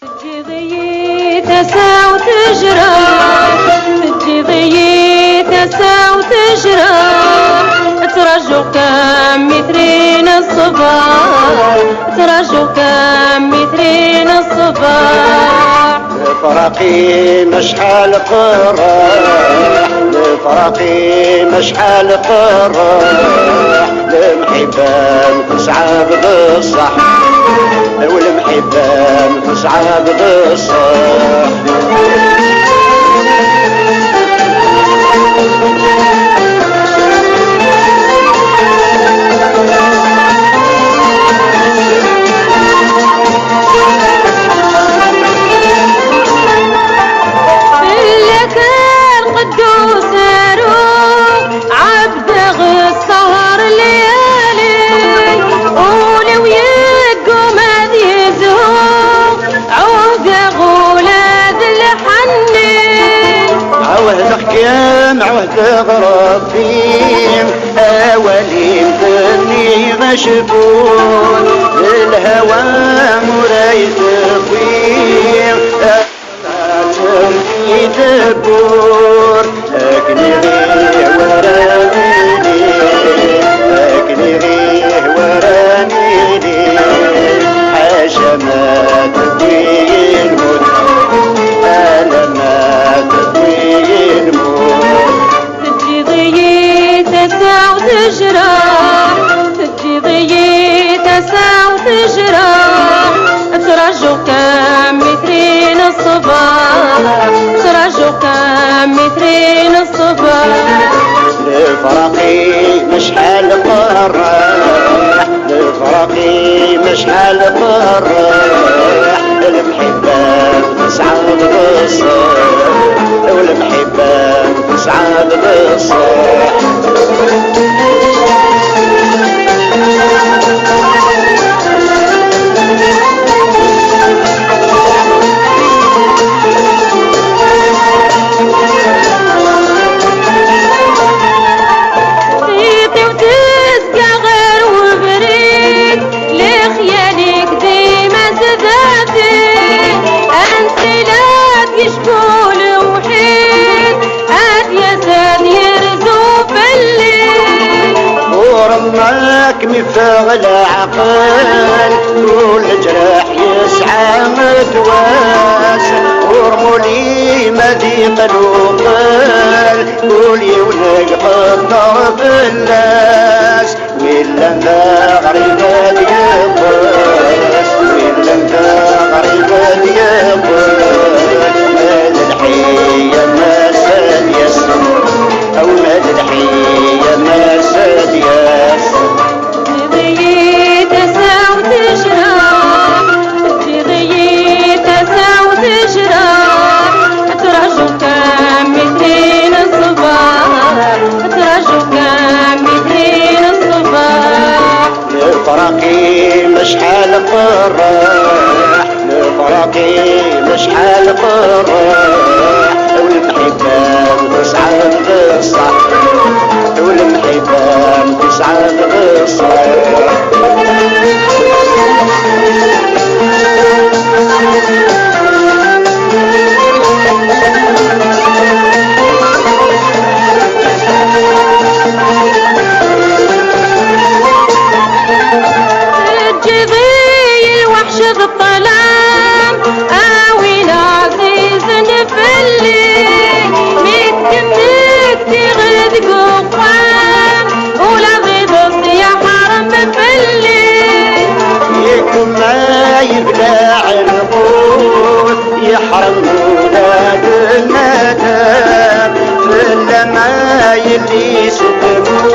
تجي ضيتها وتجرى، تجي ضيتها وتجرى، ترجوك مثلين الصباح، ترجوك مثلين الصباح. لفراقي مشحال قراح، لفراقي مشحال قراح، المحبان تصعب بالصح، والمحبان تصعب بالصح. كان عهد غرابين أولين ذني مشبون للهوى مرايد طويل أماتم في دبور أكني غيه ورانيني، أكني غيه ورانيني، حاشا ما تدوي الموت أنا ما تدوي الموت. تجي ضيتها وتجرح، تجي ضيتها وتجرح، ترجوك مثلين الصباح، ترجوك مثلين الصباح. لفراقي مشحال قراح، لفراقي مشحال قراح، المحبان تصعب بالصح، والمحبان تصعب بالصح. ورماك مفاغل عقل والجراح يسعى مدواس، ورمولي مذيق الوقال قولي ونقبض ضرب الناس، ولا انت غريب اليقاس، ولا انت غريب اليقاس. مال الحية ما ساليس او مال الحية ما ساليس. ضيتها وتجرح، تجي ضيتها وتجرح، ترجوك مثلين الصباح، ترجوك مثلين الصباح. لفراقي مشحال قراح، لفراقي مشحال قراح، والمحبان تصعب بالصح، والمحبان تصعب بالصح. تجي ضي الوحش بالظلام، آوي العزيز نفلي، متكمك تغد قوام، ولا ضيبص يا حرم مفلي. يكون ما يبلع القوت يحرم ولاد المدام، فلا ما يلي سكموت